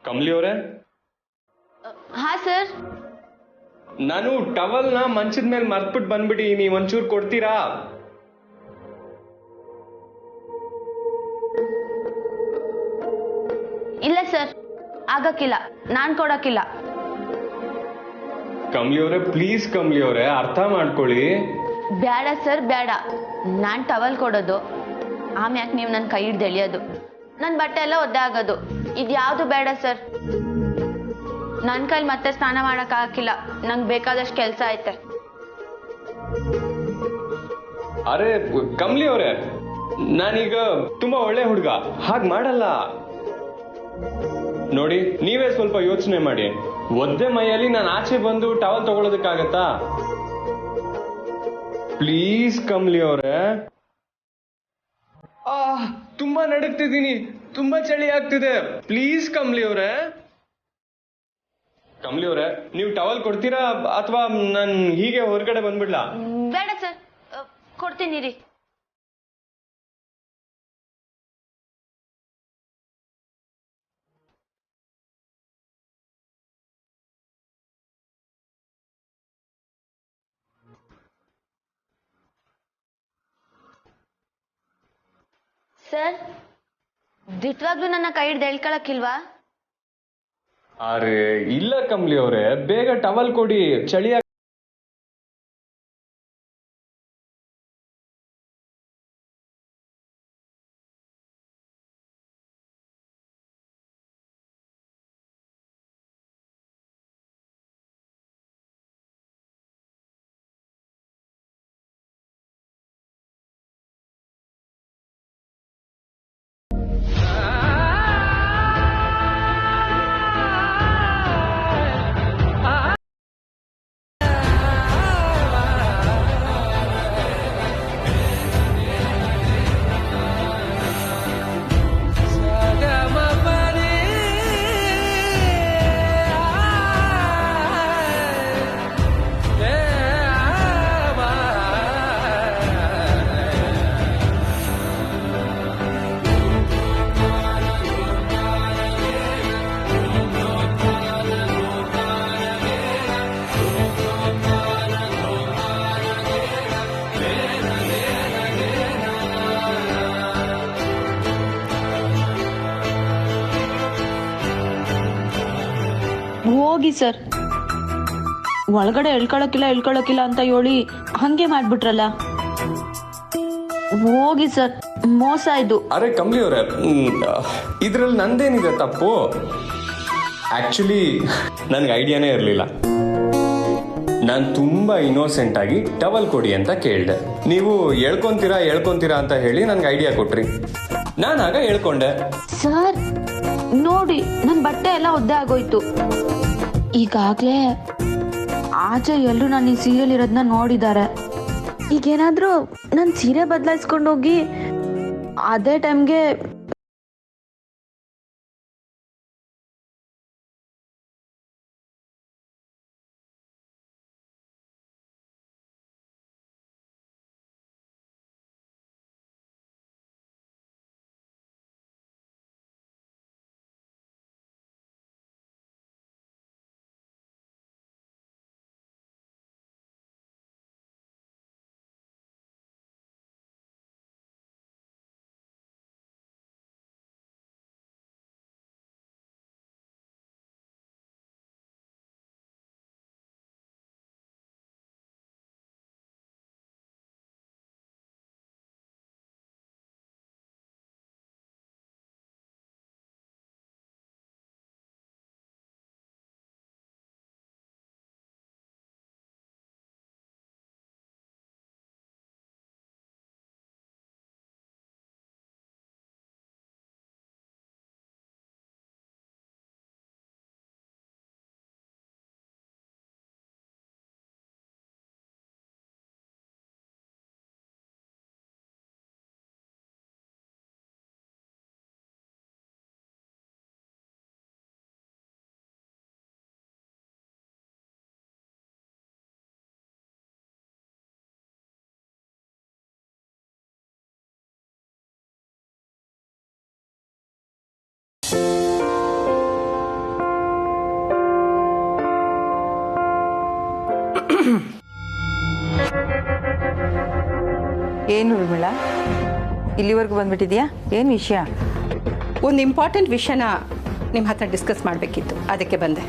ಕಮಲಿ ಅವರೇ, ಹಾ ಸರ್. ನಾನು ಟವಲ್ನ ಮಂಚದ ಮೇಲೆ ಮರ್ತ್ಬಿಟ್ಟು ಬಂದ್ಬಿಡಿ, ನೀವು ಒಂಚೂರು ಕೊಡ್ತೀರಾ? ಇಲ್ಲ ಸರ್, ಆಗಕ್ಕಿಲ್ಲ, ನಾನ್ ಕೊಡಕ್ಕಿಲ್ಲ. ಕಮಲಿ ಅವರೇ, ಪ್ಲೀಸ್ ಕಮಲಿ ಅವರೇ, ಅರ್ಥ ಮಾಡ್ಕೊಳ್ಳಿ. ಬೇಡ ಸರ್, ಬೇಡ. ನಾನ್ ಟವಲ್ ಕೊಡೋದು, ಆಮ್ಯಾಕೆ ನೀವು ನನ್ನ ಕೈ ಹಿಡ್ದು ಎಳಿಯೋದು, ನನ್ನ ಬಟ್ಟೆ ಎಲ್ಲ ಒದ್ದೆ ಆಗೋದು, ಇದ್ಯಾವುದು ಬೇಡ ಸರ್. ನನ್ನ ಕೈಲಿ ಮತ್ತೆ ಸ್ನಾನ ಮಾಡಕ್ ಆಗಕ್ಕಿಲ್ಲ, ನಂಗೆ ಬೇಕಾದಷ್ಟು ಕೆಲಸ ಐತೆ. ಅರೆ ಕಮಲಿ ಅವರೇ, ನಾನೀಗ ತುಂಬಾ ಒಳ್ಳೆ ಹುಡುಗ, ಹಾಗೆ ಮಾಡಲ್ಲ. ನೋಡಿ, ನೀವೇ ಸ್ವಲ್ಪ ಯೋಚನೆ ಮಾಡಿ. ಒದ್ದೆ ಮೈಯಲ್ಲಿ ನಾನು ಆಚೆ ಬಂದು ಟವಲ್ ತಗೊಳ್ಳೋದಕ್ಕಾಗತ್ತಾ? ಪ್ಲೀಸ್ ಕಮಲಿ ಅವರೇ. ತುಂಬಾ ನಡುಗ್ತಿದ್ದೀನಿ, ತುಂಬಾ ಚಳಿ ಆಗ್ತಿದೆ. ಪ್ಲೀಸ್ ಕಮಲಿ ಅವರೇ. ಕಮಲಿ ಅವರೇ, ನೀವು ಟವಲ್ ಕೊಡ್ತೀರಾ ಅಥವಾ ನಾನು ಹೀಗೆ ಹೊರಗಡೆ ಬಂದ್ಬಿಡ್ಲಾ? ಬೇಡ ಸರ್, ಕೊಡ್ತೀನಿ ರೀ. ಸರ್, ದಿಟ್ವಾಗ್ಲೂ ನನ್ನ ಕೈ ಹಿಡ್ದು ಎಳ್ಕೊಳಕ್ಕಿಲ್ವಾ? ಅರೆ ಇಲ್ಲ ಕಮಲಿ ಅವರೇ, ಬೇಗ ಟವಲ್ ಕೊಡಿ, ಚಳಿ ಹೋಗಿ ಸರ್, ಒಳಗಡೆ ಇಳ್ಕೊಳಕ್ಕಿಲ್ಲ ಅಂತ ಹೇಳಿ ಹಂಗೆ ಮಾಡ್ಬಿಟ್ರಲ್ಲ. ಹೋಗಿ ಸರ್, ಮೋಸ ಇದು. ಅರೆ ಕಮಲಿ ಅವರೇ, ಇದ್ರಲ್ಲಿ ನಂದೇನಿದೆ ತಪ್ಪು? ಆಕ್ಚುಲಿ ನನ್ಗೆ ಐಡಿಯಾನೇ ಇರಲಿಲ್ಲ. ನಾನು ತುಂಬಾ ಇನ್ನೋಸೆಂಟ್ ಆಗಿ ಟವಲ್ ಕೊಡಿ ಅಂತ ಕೇಳಿದೆ. ನೀವು ಹೇಳ್ಕೊಂತೀರಾ ಅಂತ ಹೇಳಿ ನನ್ಗೆ ಐಡಿಯಾ ಕೊಟ್ರಿ. ನಾನಾಗ ಹೇಳ್ಕೊಂಡೆ. ಸರ್ ನೋಡಿ, ನನ್ನ ಬಟ್ಟೆ ಎಲ್ಲ ಒದ್ದೆ ಆಗೋಯ್ತು. ಈಗಾಗ್ಲೇ ಆಚೆ ಎಲ್ಲರೂ ನಾನು ಈ ಸೀರಿಯಲ್ ಇರೋದನ್ನ ನೋಡಿದ್ದಾರೆ. ಈಗೇನಾದ್ರೂ ನನ್ನ ಸೀರೆ ಬದಲಾಯಿಸ್ಕೊಂಡೋಗಿ ಅದೇ ಟೈಮ್ಗೆ ಏನು ಉರ್ಮಿಳಾ, ಇಲ್ಲಿವರೆಗೂ ಬಂದ್ಬಿಟ್ಟಿದ್ಯಾ? ಏನು ವಿಷಯ? ಒಂದು ಇಂಪಾರ್ಟೆಂಟ್ ವಿಷಯನ ನಿಮ್ಮ ಹತ್ರ ಡಿಸ್ಕಸ್ ಮಾಡಬೇಕಿತ್ತು, ಅದಕ್ಕೆ ಬಂದೆ.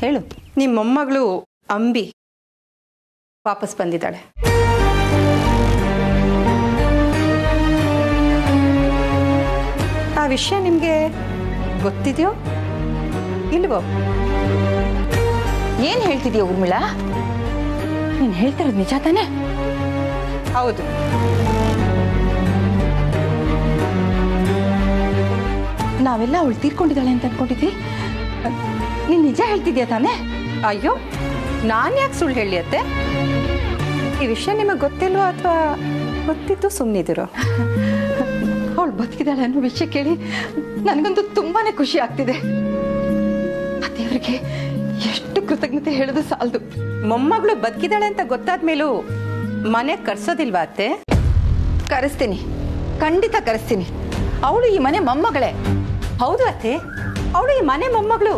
ಹೇಳು. ನಿಮ್ಮ ಮೊಮ್ಮಗಳು ಅಂಬಿ ವಾಪಸ್ ಬಂದಿದ್ದಾಳೆ. ಆ ವಿಷಯ ನಿಮಗೆ ಗೊತ್ತಿದೆಯೋ ಇಲ್ವೋ? ಏನು ಹೇಳ್ತಿದ್ಯಾ ಉರ್ಮಿಳಾ? ನೀನು ಹೇಳ್ತಿರೋದು ನಿಜ ತಾನೆ? ಹೌದು. ನಾವೆಲ್ಲ ಅವಳು ತೀರ್ಕೊಂಡಿದ್ದಾಳೆ ಅಂತ ಅನ್ಕೊಂಡಿದ್ವಿ. ನೀನು ನಿಜ ಹೇಳ್ತಿದ್ಯಾ ತಾನೆ? ಅಯ್ಯೋ, ನಾನು ಯಾಕೆ ಸುಳ್ಳು ಹೇಳಿ ಅತ್ತೆ? ಈ ವಿಷಯ ನಿಮಗೆ ಗೊತ್ತಿಲ್ವೋ ಅಥವಾ ಗೊತ್ತಿದ್ದು ಸುಮ್ಮನಿದ್ದೀರೋ? ಅವಳು ಬದುಕಿದಾಳೆ ಅನ್ನೋ ವಿಷಯ ಕೇಳಿ ನನಗಂತೂ ತುಂಬಾನೇ ಖುಷಿ ಆಗ್ತಿದೆ. ದೇವರಿಗೆ ಎಷ್ಟು ಕೃತಜ್ಞತೆ ಹೇಳೋದು ಸಾಲದು. ಮೊಮ್ಮಗಳು ಬದುಕಿದಾಳೆ ಅಂತ ಗೊತ್ತಾದ ಮೇಲೂ ಮನೆ ಕರ್ಸೋದಿಲ್ವಾ ಅತ್ತೆ? ಕರೆಸ್ತೀನಿ, ಖಂಡಿತ ಕರೆಸ್ತೀನಿ. ಅವಳು ಈ ಮನೆ ಮೊಮ್ಮಗಳೇ. ಹೌದು ಅತ್ತೆ, ಅವಳು ಈ ಮನೆ ಮೊಮ್ಮಗಳು,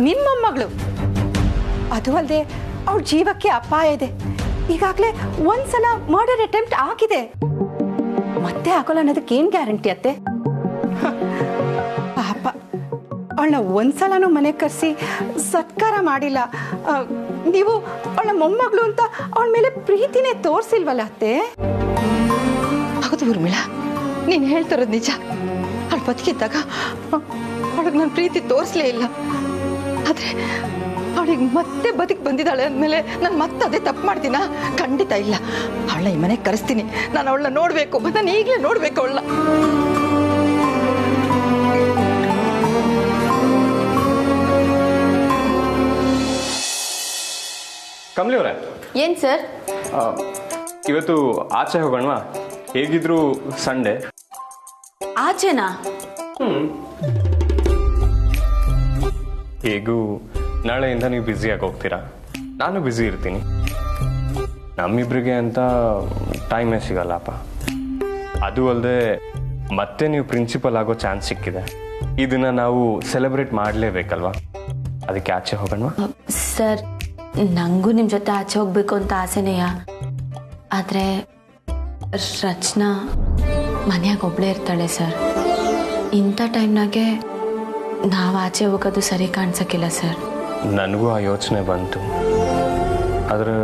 ನಿಮ್ಮ ಮೊಮ್ಮಗಳು. ಅದು ಅಲ್ಲದೆ ಅವಳ ಜೀವಕ್ಕೆ ಅಪಾಯ ಇದೆ. ಈಗಾಗಲೇ ಒಂದ್ಸಲ ಮರ್ಡರ್ ಅಟೆಂಪ್ಟ್ ಆಗಿದೆ, ಮತ್ತೆ ಆಗೋಲ್ಲ ಅನ್ನೋದಕ್ಕೆ ಏನ್ ಗ್ಯಾರಂಟಿ ಅತ್ತೆ? ಪಾಪ, ಅವಳನ್ನ ಒಂದ್ಸಲನೂ ಮನೆ ಕರೆಸಿ ಸತ್ಕಾರ ಮಾಡಿಲ್ಲ. ನೀವು ಅವಳ ಮೊಮ್ಮಗಳು ಅಂತ ಅವಳ ಮೇಲೆ ಪ್ರೀತಿನೇ ತೋರಿಸಿಲ್ವಲ್ಲ ಅತ್ತೆ? ಹೌದು ಉರ್ಮಿಳಾ, ನೀನು ಹೇಳ್ತಿರೋದು ನಿಜ. ಅವಳು ಬದುಕಿದ್ದಾಗ ಅವಳಿಗೆ ನನ್ನ ಪ್ರೀತಿ ತೋರಿಸ್ಲೇ ಇಲ್ಲ. ಆದ್ರೆ ಅವಳಿಗೆ ಮತ್ತೆ ಬದುಕಿ ಬಂದಿದ್ದಾಳೆ ಅಂದಮೇಲೆ ನಾನು ಮತ್ತೆ ಅದೇ ತಪ್ಪು ಮಾಡ್ತೀನಾ? ಖಂಡಿತ ಇಲ್ಲ. ಅವಳನ್ನ ಈ ಮನೆಗೆ ಕರೆಸ್ತೀನಿ. ನಾನು ಅವಳನ್ನ ನೋಡ್ಬೇಕು, ನಾನು ಈಗಲೇ ನೋಡ್ಬೇಕು ಅವಳನ್ನ. ಕಮಲಿ ಅವರೇ, ಏನ್ ಸರ್? ಇವತ್ತು ಆಚೆ ಹೋಗೋಣವಾ? ಹೇಗಿದ್ರು ಸಂಡೇ. ಆಚೆನಾ? ಹೇಗೂ ನಾಳೆಯಿಂದ ನೀವು ಬ್ಯುಸಿಯಾಗಿ ಹೋಗ್ತೀರಾ, ನಾನು ಬ್ಯುಸಿ ಇರ್ತೀನಿ. ನಮ್ಮಿಬ್ರಿಗೆ ಅಂತ ಟೈಮೇ ಸಿಗಲ್ಲಪ್ಪ. ಅದು ಅಲ್ಲದೆ ಮತ್ತೆ ನೀವು ಪ್ರಿನ್ಸಿಪಲ್ ಆಗೋ ಚಾನ್ಸ್ ಸಿಕ್ಕಿದೆ. ಇದನ್ನ ನಾವು ಸೆಲೆಬ್ರೇಟ್ ಮಾಡಲೇಬೇಕಲ್ವಾ? ಅದಕ್ಕೆ ಆಚೆ ಹೋಗೋಣ. ಸರ್, ನಂಗೂ ನಿಮ್ಮ ಜೊತೆ ಆಚೆ ಹೋಗ್ಬೇಕು ಅಂತ ಆಸೆನೆಯ. ಆದರೆ ರಚನಾ ಮನೆಯಾಗ ಒಬ್ಳೇ ಇರ್ತಾಳೆ ಸರ್. ಇಂಥ ಟೈಮ್ನಾಗೆ ನಾವು ಆಚೆ ಹೋಗೋದು ಸರಿ ಕಾಣಿಸೋಕ್ಕಿಲ್ಲ ಸರ್. ನನಗೂ ಆ ಯೋಚನೆ ಬಂತು, ಆದರೆ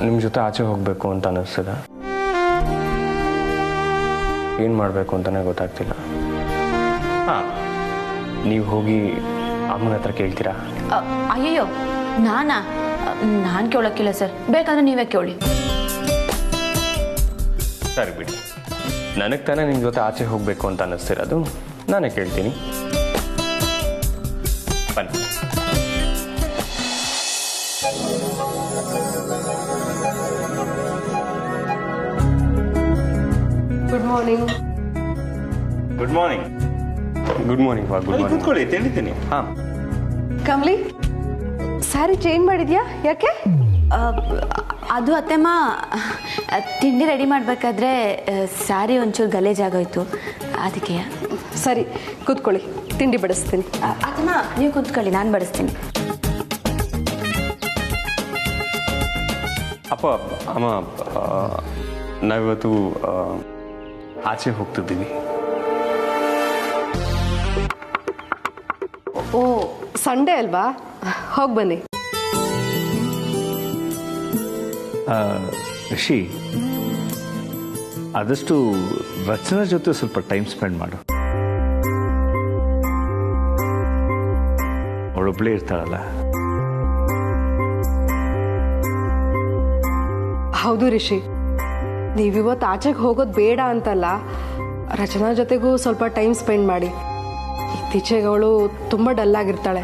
ನಿಮ್ಮ ಜೊತೆ ಆಚೆ ಹೋಗಬೇಕು ಅಂತ ಅನ್ನಿಸ್ತದ. ಏನು ಮಾಡಬೇಕು ಅಂತಲೇ ಗೊತ್ತಾಗ್ತಿಲ್ಲ. ಹಾಂ, ನೀವು ಹೋಗಿ ಅಮ್ಮನ ಹತ್ರ ಕೇಳ್ತೀರಾ? ಅಯ್ಯಯ್ಯೋ, ನಾನು ಕೇಳೋಕ್ಕಿಲ್ಲ ಸರ್. ಬೇಕಾದ್ರೆ ನೀವೇ ಕೇಳಿ. ಸರಿ ಬಿಡಿ, ನನಗೆ ತಾನೇ ನಿಮ್ಮ ಜೊತೆ ಆಚೆ ಹೋಗಬೇಕು ಅಂತ ಅನ್ನಿಸ್ತಿರೋದು. ನಾನೇ ಕೇಳ್ತೀನಿ, ಬನ್ನಿ. Good morning. Good morning. Good morning. Good morning. ಕೂತ್ಕೊಳ್ಳಿ, ತಿಂಡಿದ್ದೀನಿ. ಹಾಂ. ಕಮಲಿ, ಸ್ಯಾರಿ ಚೇಂಜ್ ಮಾಡಿದ್ಯಾ? ಯಾಕೆ? ಅದು ಅತ್ತೆಮ್ಮ, ತಿಂಡಿ ರೆಡಿ ಮಾಡಬೇಕಾದ್ರೆ ಸ್ಯಾರಿ ಒಂಚೂರು ಗಲೇಜಾಗೋಯ್ತು, ಅದಕ್ಕೆ. ಸರಿ, ಕೂತ್ಕೊಳ್ಳಿ, ತಿಂಡಿ ಬಡಿಸ್ತೀನಿ. ಅತ್ತಮ್ಮ, ನೀವು ಕೂತ್ಕೊಳ್ಳಿ, ನಾನು ಬಡಿಸ್ತೀನಿ. ಅಪ್ಪ, ಅಮ್ಮ, ನಾವಿವತ್ತು ಆಚೆ ಹೋಗ್ತಿದ್ದೀವಿ. ಓ, ಸಂಡೇ ಅಲ್ವಾ? ಹೋಗಿ ಬನ್ನಿ. ರಿಷಿ, ಆದಷ್ಟು ರಚನಾ ಜೊತೆ ಸ್ವಲ್ಪ ಟೈಮ್ ಸ್ಪೆಂಡ್ ಮಾಡು. ಅವಳೊಬ್ಳೇ ಇರ್ತಾಳಲ್ಲ. ಹೌದು ರಿಷಿ, ನೀವಿವತ್ತು ಆಚೆಗೆ ಹೋಗೋದು ಬೇಡ ಅಂತಲ್ಲ, ರಚನಾ ಜೊತೆಗೂ ಸ್ವಲ್ಪ ಟೈಮ್ ಸ್ಪೆಂಡ್ ಮಾಡಿ. ಇತ್ತೀಚೆಗೆ ಅವಳು ತುಂಬ ಡಲ್ ಆಗಿರ್ತಾಳೆ.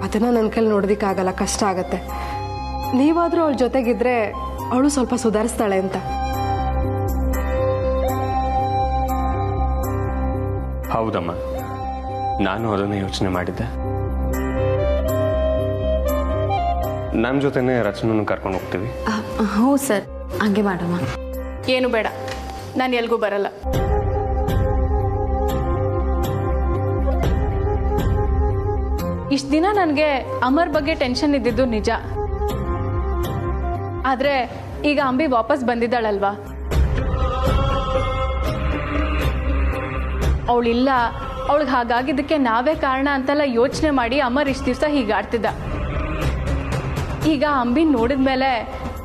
ಅದನ್ನು ನನ್ನ ಕೈಲಿ ನೋಡೋದಕ್ಕಾಗಲ್ಲ, ಕಷ್ಟ ಆಗತ್ತೆ. ನೀವಾದರೂ ಅವಳ ಜೊತೆಗಿದ್ರೆ ಅವಳು ಸ್ವಲ್ಪ ಸುಧಾರಿಸ್ತಾಳೆ ಅಂತ. ಹೌದಮ್ಮ, ನಾನು ಅದನ್ನೇ ಯೋಚನೆ ಮಾಡಿದ್ದೆ. ನಮ್ಮ ಜೊತೆನೇ ರಚನನ್ನು ಕರ್ಕೊಂಡು ಹೋಗ್ತೀವಿ. ಹ್ಞೂ ಸರ್, ಹಂಗೆ ಮಾಡಮ್ಮ. ಏನು ಬೇಡ, ನಾನು ಎಲ್ಗೂ ಬರಲ್ಲ. ಇಷ್ಟು ದಿನ ನನಗೆ ಅಮರ್ ಬಗ್ಗೆ ಟೆನ್ಷನ್ ಇದ್ದಿದ್ದು ನಿಜ. ಆದರೆ ಈಗ ಅಂಬಿ ವಾಪಸ್ ಬಂದಿದ್ದಾಳಲ್ವಾ, ಅವಳಿಲ್ಲ, ಅವಳಿಗೆ ಹಾಗಾಗಿದ್ದಕ್ಕೆ ನಾವೇ ಕಾರಣ ಅಂತೆಲ್ಲ ಯೋಚನೆ ಮಾಡಿ ಅಮರ್ ಇಷ್ಟು ದಿವಸ ಹೀಗಾಡ್ತಿದ್ದ. ಈಗ ಅಂಬಿ ನೋಡಿದ ಮೇಲೆ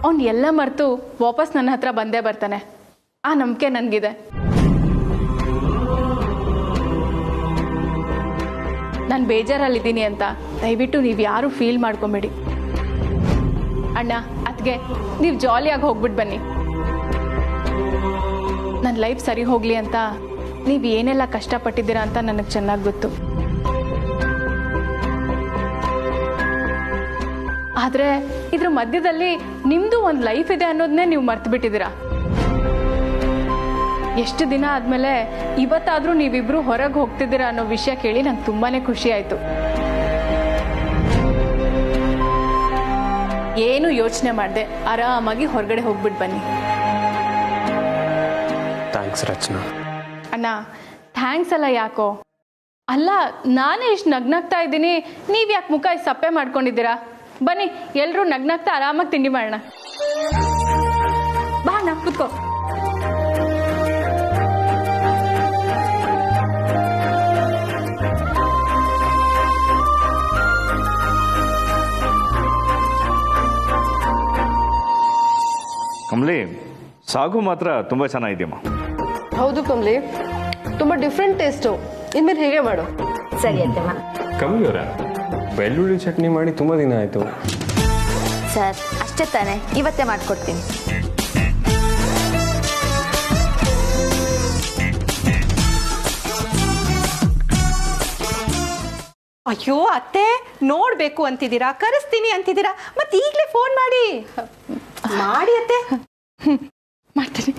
ಅವ್ನು ಎಲ್ಲ ಮರೆತು ವಾಪಸ್ ನನ್ನ ಹತ್ರ ಬಂದೇ ಬರ್ತಾನೆ. ಆ ನಂಬಿಕೆ ನನಗಿದೆ. ನಾನು ಬೇಜಾರಲ್ಲಿದ್ದೀನಿ ಅಂತ ದಯವಿಟ್ಟು ನೀವು ಯಾರೂ ಫೀಲ್ ಮಾಡ್ಕೊಂಬೇಡಿ. ಅಣ್ಣ ಅದಕ್ಕೆ ನೀವು ಜಾಲಿಯಾಗಿ ಹೋಗ್ಬಿಟ್ಟು ಬನ್ನಿ. ನನ್ನ ಲೈಫ್ ಸರಿ ಹೋಗಲಿ ಅಂತ ನೀವು ಏನೆಲ್ಲ ಕಷ್ಟಪಟ್ಟಿದ್ದೀರಾ ಅಂತ ನನಗೆ ಚೆನ್ನಾಗಿ ಗೊತ್ತು. ಆದರೆ ಇದ್ರ ಮಧ್ಯದಲ್ಲಿ ನಿಮ್ಮದು ಒಂದು ಲೈಫ್ ಇದೆ ಅನ್ನೋದನ್ನೇ ನೀವು ಮರ್ತು ಬಿಟ್ಟಿದ್ದೀರಾ. ಎಷ್ಟು ದಿನ ಆದಮೇಲೆ ಇವತ್ತಾದರೂ ನೀವಿಬ್ರು ಹೊರಗೆ ಹೋಗ್ತಿದ್ದೀರಾ ಅನ್ನೋ ವಿಷಯ ಕೇಳಿ ನಂಗೆ ತುಂಬಾ ಖುಷಿ ಆಯಿತು. ಏನು ಯೋಚನೆ ಮಾಡಿದೆ, ಆರಾಮಾಗಿ ಹೊರಗಡೆ ಹೋಗ್ಬಿಟ್ಟು ಬನ್ನಿ. ಥ್ಯಾಂಕ್ಸ್ ರಚನಾ. ಅಣ್ಣ ಥ್ಯಾಂಕ್ಸ್ ಅಲ್ಲ ಯಾಕೋ, ಅಲ್ಲ ನಾನೇ ಇಷ್ಟು ನಗ್ನಾಗ್ತಾ ಇದ್ದೀನಿ, ನೀವು ಯಾಕೆ ಮುಖ ಇಷ್ಟು ಸಪ್ಪೆ ಮಾಡ್ಕೊಂಡಿದ್ದೀರಾ? ಬನ್ನಿ ಎಲ್ಲರೂ ನಗ್ನಾಗ್ತಾ ಆರಾಮಾಗಿ ತಿಂಡಿ ಮಾಡೋಣ. ಬಾ ಅಣ್ಣ ಕೂತ್ಕೋ. ಕಮಲಿ, ಸಾಗು ಮಾತ್ರ ತುಂಬ ಚೆನ್ನಾಗಿದೆಯಮ್ಮ. ಹೌದು ಕಮಲಿ, ತುಂಬ ಡಿಫ್ರೆಂಟ್ ಟೇಸ್ಟು. ಇನ್ಮೇಲೆ ಹೇಗೆ ಮಾಡು. ಸರಿ ಅತ್ತಮ್ಮ. ಕಮ್ಮಿ ಅವರ ಬೆಳ್ಳುಳ್ಳಿ ಚಟ್ನಿ ಮಾಡಿ ತುಂಬ ದಿನ ಆಯಿತು. ಸರ್ ಅಷ್ಟೇ ತಾನೇ, ಇವತ್ತೇ ಮಾಡಿಕೊಡ್ತೀನಿ. ಅಯ್ಯೋ ಅತ್ತೆ, ನೋಡ್ಬೇಕು ಅಂತಿದ್ದೀರಾ, ಕರೆಸ್ತೀನಿ ಅಂತಿದ್ದೀರಾ, ಮತ್ತೆ ಈಗಲೇ ಫೋನ್ ಮಾಡಿ ಮಾಡಿ ಅತ್ತೆ. ಮಾಡ್ತೀನಿ.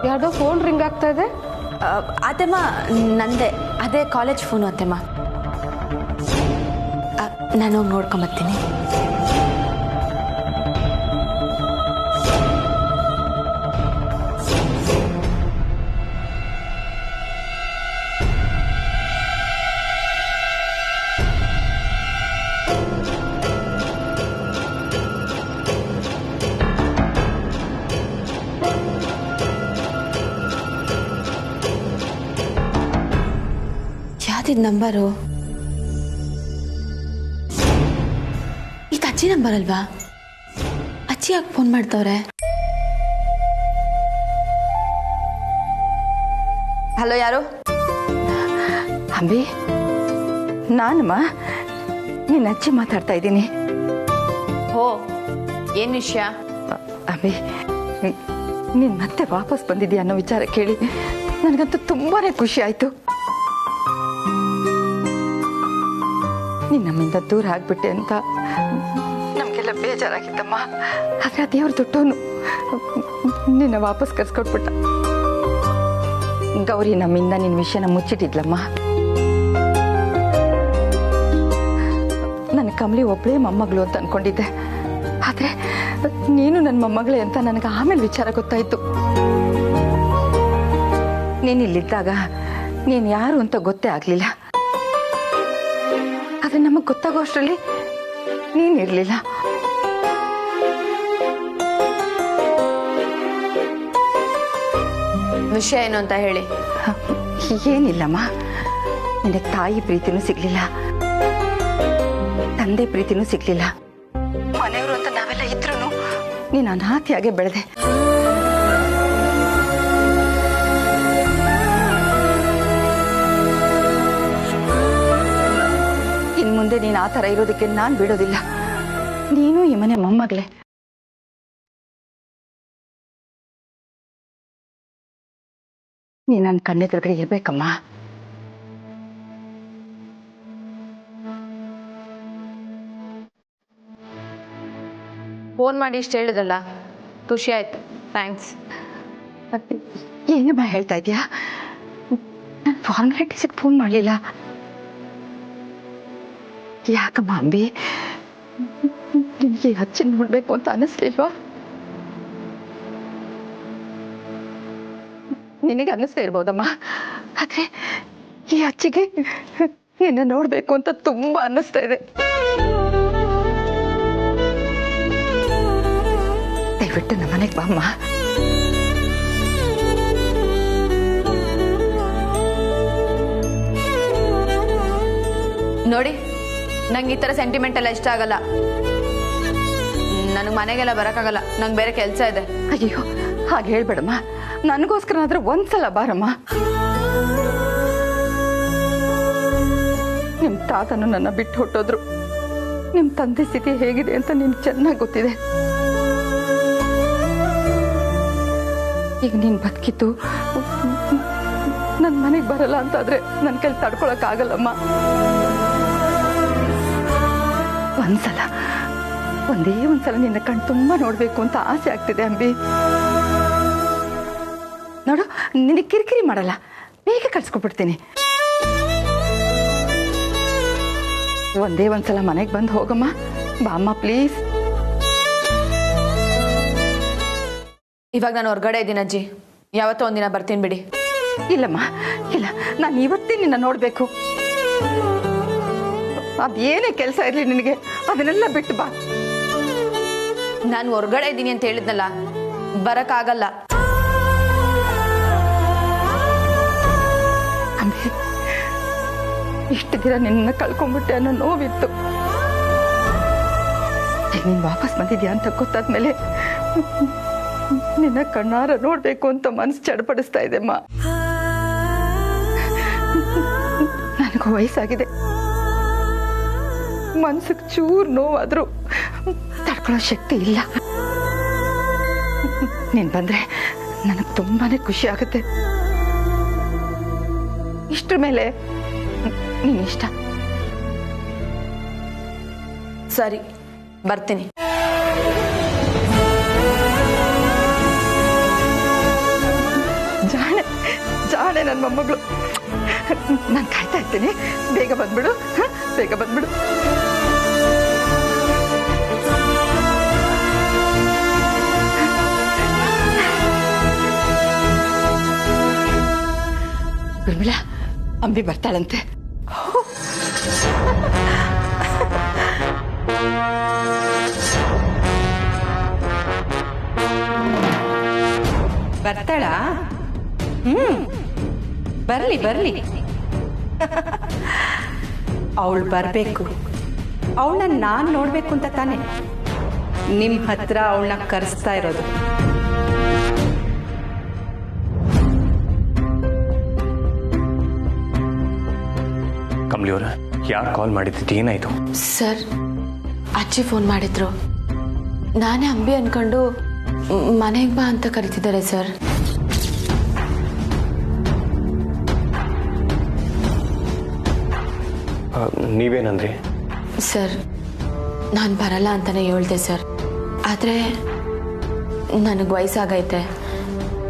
ಯಾರ್ದೋ ಫೋನ್ ರಿಂಗ್ ಆಗ್ತಾ ಇದೆ. ಅತ್ತಮ್ಮ ನಂದೇ, ಅದೇ ಕಾಲೇಜ್ ಫೋನು ಅತ್ತಮ್ಮ. ನಾನು ಹೋಗಿ ನೋಡ್ಕೊಂಬರ್ತೀನಿ. ಯಾವ್ದಿದ್ ನಂಬರು? ಇದು ಅಜ್ಜಿ ನಂಬರ್ ಅಲ್ವಾ? ಅಜ್ಜಿ ಯಾಕೆ ಫೋನ್ ಮಾಡ್ತವ್ರೆ? ಹಲೋ, ಯಾರು? ಅಂಬಿ, ನಾನಮ್ಮ ನಿನ್ನ ಅಜ್ಜಿ ಮಾತಾಡ್ತಾ ಇದ್ದೀನಿ. ಹೋ, ಏನು ವಿಷಯ? ಅಂಬಿ, ನೀನು ಮತ್ತೆ ವಾಪಸ್ ಬಂದಿದ್ದೀಯ ಅನ್ನೋ ವಿಚಾರ ಕೇಳಿ ನನಗಂತೂ ತುಂಬಾ ಖುಷಿ ಆಯಿತು. ನೀನು ನಮ್ಮಿಂದ ದೂರ ಆಗ್ಬಿಟ್ಟೆ ಅಂತ ನಮಗೆಲ್ಲ ಬೇಜಾರಾಗಿತ್ತಮ್ಮ. ಆದರೆ ಆ ದೇವ್ರ ದುಡ್ಡವನು ನಿನ್ನ ವಾಪಸ್ ಕರ್ಸ್ಕೊಟ್ಬಿಟ್ಟ. ಗೌರಿ ನಮ್ಮಿಂದ ನಿನ್ನ ವಿಷಯನ ಮುಚ್ಚಿಟ್ಟಿದ್ಲಮ್ಮ. ನನ್ನ ಕಮಲಿ ಒಬ್ಬಳೇ ಮೊಮ್ಮಗಳು ಅಂತ ಅನ್ಕೊಂಡಿದ್ದೆ. ಆದರೆ ನೀನು ನನ್ನ ಮೊಮ್ಮಗಳೇ ಅಂತ ನನಗೆ ಆಮೇಲೆ ವಿಚಾರ ಗೊತ್ತಾಯಿತು. ನೀನಿಲ್ಲಿದ್ದಾಗ ನೀನು ಯಾರು ಅಂತ ಗೊತ್ತೇ ಆಗಲಿಲ್ಲ. ಆದರೆ ನಮಗೆ ಗೊತ್ತಾಗೋ ಅಷ್ಟರಲ್ಲಿ ನೀನಿರಲಿಲ್ಲ. ವಿಷಯ ಏನು ಅಂತ ಹೇಳಿ. ಏನಿಲ್ಲಮ್ಮ, ನಿನಗೆ ತಾಯಿ ಪ್ರೀತಿನೂ ಸಿಗ್ಲಿಲ್ಲ, ತಂದೆ ಪ್ರೀತಿನೂ ಸಿಗ್ಲಿಲ್ಲ. ಮನೆಯವರು ಅಂತ ನಾವೆಲ್ಲ ಇದ್ರೂ ನೀನು ಅನಾಥಿಯಾಗೆ ಬೆಳೆದೆ. ಇನ್ ಮುಂದೆ ನೀನು ಆ ಥರ ಇರೋದಕ್ಕೆ ನಾನು ಬಿಡೋದಿಲ್ಲ. ನೀನು ಈ ಮನೆ ಮೊಮ್ಮಗಳೇ. ನೀ ನನ್ನ ಕಣ್ಣೆದುರುಗಡೆ ಇರ್ಬೇಕಮ್ಮ. ಫೋನ್ ಮಾಡಿ ಇಷ್ಟು ಹೇಳಿದ್ರಲ್ಲ, ಖುಷಿ ಆಯ್ತು. ಥ್ಯಾಂಕ್ಸ್. ಏನಮ್ಮ ಹೇಳ್ತಾ ಇದೀಯಾ? ನಾನು ಫಾರ್ಮಾಲಿಟೀಸಿಗೆ ಫೋನ್ ಮಾಡಲಿಲ್ಲ. ಯಾಕಮ್ಮ ಅಂಬಿ, ನಿನಗೆ ಹಚ್ಚಿ ನೋಡ್ಬೇಕು ಅಂತ ಅನಿಸ್ಲಿಲ್ವಾ? ನಿನಗೆ ಅನ್ನಿಸ್ತಾ ಇರ್ಬೋದಮ್ಮ, ಆದ್ರೆ ಈ ಅಚ್ಚಿಗೆ ನಿನ್ನ ನೋಡ್ಬೇಕು ಅಂತ ತುಂಬಾ ಅನ್ನಿಸ್ತಾ ಇದೆ. ದಯವಿಟ್ಟು ನಮ್ಮ ಮನೆಗೆ ಬಾಮ್ಮ. ನೋಡಿ, ನಂಗೆ ಈ ಥರ ಸೆಂಟಿಮೆಂಟ್ ಎಲ್ಲ ಇಷ್ಟ ಆಗಲ್ಲ. ನನಗೆ ಮನೆಗೆಲ್ಲ ಬರೋಕ್ಕಾಗಲ್ಲ, ನಂಗೆ ಬೇರೆ ಕೆಲಸ ಇದೆ. ಅಯ್ಯೋ, ಹಾಗೆ ಹೇಳ್ಬೇಡಮ್ಮ. ನನಗೋಸ್ಕರನಾದ್ರೂ ಒಂದ್ಸಲ ಬಾರಮ್ಮ. ನಿಮ್ ತಾತನು ನನ್ನ ಬಿಟ್ಟು ಹೊಟ್ಟೋದ್ರು. ನಿಮ್ ತಂದೆ ಸ್ಥಿತಿ ಹೇಗಿದೆ ಅಂತ ನಿನ್ಗೆ ಚೆನ್ನಾಗಿ ಗೊತ್ತಿದೆ. ಈಗ ನೀನ್ ಬದುಕಿತ್ತು ನನ್ನ ಮನೆಗೆ ಬರಲ್ಲ ಅಂತಾದ್ರೆ ನನ್ನ ಕೈಲಿ ತಡ್ಕೊಳಕ್ ಆಗಲ್ಲಮ್ಮ. ಒಂದೇ ಒಂದ್ಸಲ ನಿನ್ನ ಕಣ್ ತುಂಬಾ ನೋಡ್ಬೇಕು ಅಂತ ಆಸೆ ಆಗ್ತಿದೆ ಅಂಬಿ. ನೋಡು, ನಿನಗೆ ಕಿರಿಕಿರಿ ಮಾಡಲ್ಲ, ಬೇಗ ಕಳ್ಸ್ಕೊಟ್ಬಿಡ್ತೀನಿ. ಒಂದೇ ಒಂದ್ಸಲ ಮನೆಗೆ ಬಂದು ಹೋಗಮ್ಮ. ಬಾಮ್ಮ ಪ್ಲೀಸ್. ಇವಾಗ ನಾನು ಹೊರಗಡೆ ಇದ್ದೀನಿ ಅಜ್ಜಿ, ಯಾವತ್ತೋ ಒಂದಿನ ಬರ್ತೀನಿ ಬಿಡಿ. ಇಲ್ಲಮ್ಮ, ಇಲ್ಲ, ನಾನು ಇವತ್ತೇ ನಿನ್ನ ನೋಡ್ಬೇಕು. ಅದೇನೇ ಕೆಲಸ ಇರ್ಲಿ ನಿನಗೆ, ಅದನ್ನೆಲ್ಲ ಬಿಟ್ಟು ಬಾ. ನಾನು ಹೊರಗಡೆ ಇದ್ದೀನಿ ಅಂತ ಹೇಳಿದ್ನಲ್ಲ, ಬರಕ್ಕಾಗಲ್ಲ. ಅಂಬಿ, ಇಷ್ಟು ದಿನ ನಿನ್ನ ಕಳ್ಕೊಂಡ್ಬಿಟ್ಟೆ ಅನ್ನೋ ನೋವಿತ್ತು. ನೀನ್ ವಾಪಸ್ ಬಂದಿದ್ಯಾ ಅಂತ ಗೊತ್ತಾದ್ಮೇಲೆ ನಿನ್ನ ಕಣ್ಣಾರ ನೋಡ್ಬೇಕು ಅಂತ ಮನಸ್ಸು ಚಡಪಡಿಸ್ತಾ ಇದೆಮ್ಮ. ನನಗೂ ವಯಸ್ಸಾಗಿದೆ, ಮನ್ಸಿಗೆ ಚೂರು ನೋವಾದ್ರೂ ತಡ್ಕೊಳ್ಳೋ ಶಕ್ತಿ ಇಲ್ಲ. ನೀನ್ ಬಂದ್ರೆ ನನಗೆ ತುಂಬಾನೇ ಖುಷಿ ಆಗುತ್ತೆ. ಇಷ್ಟ್ರ ಮೇಲೆ ನೀನ್ ಇಷ್ಟ. ಸರಿ, ಬರ್ತೀನಿ. ಜಾಣೆ ಜಾಣೆ ನನ್ನ ಮೊಮ್ಮಗಳು. ನಾನು ಕಾಯ್ತಾ ಇರ್ತೀನಿ, ಬೇಗ ಬಂದ್ಬಿಡು. ಬೇಗ ಬಂದ್ಬಿಡು. ಉರ್ಮಿಳಾ, ಅಂಬಿ ಬರ್ತಾಳಂತೆ. ಬರ್ತಾಳಾ? ಬರ್ಲಿ ಬರ್ಲಿ. ಅವಳು ಬರ್ಬೇಕು. ಅವಳನ್ನ ನಾನ್ ನೋಡ್ಬೇಕು ಅಂತ ತಾನೆ ನಿಮ್ ಹತ್ರ ಅವಳನ್ನ ಕರೆಸ್ತಾ ಇರೋದು. ಕಮಲಿಯವರ, ಯಾರು ಕಾಲ್ ಮಾಡಿದ್ದು? ಏನಾಯ್ತು? ಸರ್, ಅಜ್ಜಿ ಫೋನ್ ಮಾಡಿದ್ರು. ನಾನೇ ಅಂಬಿ ಅನ್ಕೊಂಡು ಮನೆಗೆ ಬಾ ಅಂತ ಕರಿತಿದ್ದಾರೆ ಸರ್. ನೀವೇನಂದ್ರಿ? ಸರ್, ನಾನು ಬರಲ್ಲ ಅಂತಾನೆ ಹೇಳ್ದೆ ಸರ್. ಆದರೆ ನನಗೆ ವಯಸ್ಸಾಗೈತೆ,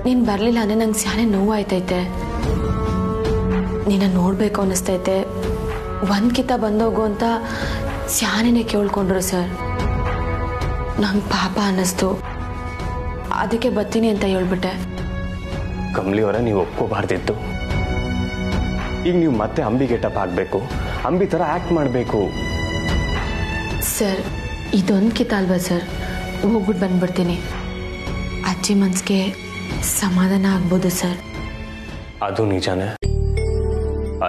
ನೀನು ಬರಲಿಲ್ಲ ಅಂದರೆ ನಂಗೆ ಸ್ಯಾನೆ ನೋವಾಯ್ತೈತೆ. ನಿನ್ನ ನೋಡಬೇಕು ಅನ್ನಿಸ್ತೈತೆ, ಒಂದ್ಕಿತ ಬಂದೋಗು ಅಂತ ಸ್ಯಾನೇನೆ ಕೇಳ್ಕೊಂಡ್ರು ಸರ್. ನಂಗೆ ಪಾಪ ಅನ್ನಿಸ್ತು, ಅದಕ್ಕೆ ಬರ್ತೀನಿ ಅಂತ ಹೇಳ್ಬಿಟ್ಟೆ. ಕಮಲಿಯವರ, ನೀವು ಒಪ್ಕೋಬಾರ್ದಿತ್ತು. ಈಗ ನೀವು ಮತ್ತೆ ಅಂಬಿ ಗೆಟಪ್ ಹಾಕಬೇಕು, ಅಂಬಿ ಥರ ಆ್ಯಕ್ಟ್ ಮಾಡಬೇಕು. ಸರ್, ಇದೊಂದು ಕಿತ ಅಲ್ವಾ ಸರ್, ಹೋಗ್ಬಿಟ್ಟು ಬಂದ್ಬಿಡ್ತೀನಿ. ಅಜ್ಜಿ ಮನ್ಸಿಗೆ ಸಮಾಧಾನ ಆಗ್ಬೋದು ಸರ್. ಅದು ನಿಜಾನೇ.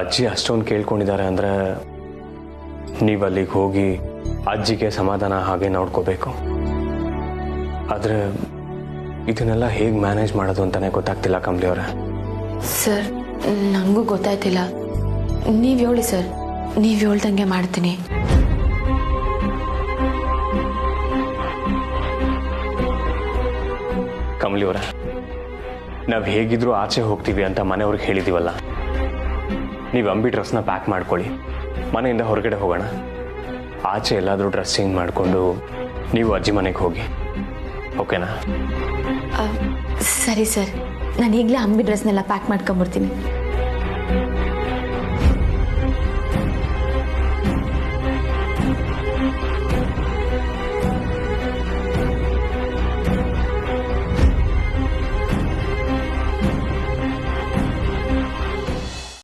ಅಜ್ಜಿ ಅಷ್ಟೊಂದು ಕೇಳ್ಕೊಂಡಿದ್ದಾರೆ ಅಂದರೆ ನೀವು ಅಲ್ಲಿಗೆ ಹೋಗಿ ಅಜ್ಜಿಗೆ ಸಮಾಧಾನ ಹಾಗೆ ನೋಡ್ಕೋಬೇಕು. ಆದರೆ ಇದನ್ನೆಲ್ಲ ಹೇಗೆ ಮ್ಯಾನೇಜ್ ಮಾಡೋದು ಅಂತಲೇ ಗೊತ್ತಾಗ್ತಿಲ್ಲ ಕಮಲಿಯವರ. ಸರ್, ನನಗೂ ಗೊತ್ತಾಯ್ತಿಲ್ಲ. ನೀವು ಹೇಳಿ ಸರ್, ನೀವು ಹೇಳ್ದಂಗೆ ಮಾಡ್ತೀನಿ. ಕಮಲಿಯವರ, ನಾವು ಹೇಗಿದ್ರು ಆಚೆ ಹೋಗ್ತೀವಿ ಅಂತ ಮನೆಯವ್ರಿಗೆ ಹೇಳಿದ್ದೀವಲ್ಲ, ನೀವು ಅಂಬಿ ಡ್ರೆಸ್ನ ಪ್ಯಾಕ್ ಮಾಡ್ಕೊಳ್ಳಿ, ಮನೆಯಿಂದ ಹೊರಗಡೆ ಹೋಗೋಣ. ಆಚೆ ಎಲ್ಲಾದರೂ ಡ್ರೆಸ್ ಚೇಂಜ್ ಮಾಡಿಕೊಂಡು ನೀವು ಅಜ್ಜಿ ಮನೆಗೆ ಹೋಗಿ, ಓಕೆನಾ? ಸರಿ ಸರ್, ನಾನು ಈಗಲೇ ಅಂಬಿ ಡ್ರೆಸ್ನೆಲ್ಲ ಪ್ಯಾಕ್ ಮಾಡ್ಕೊಂಬರ್ತೀನಿ.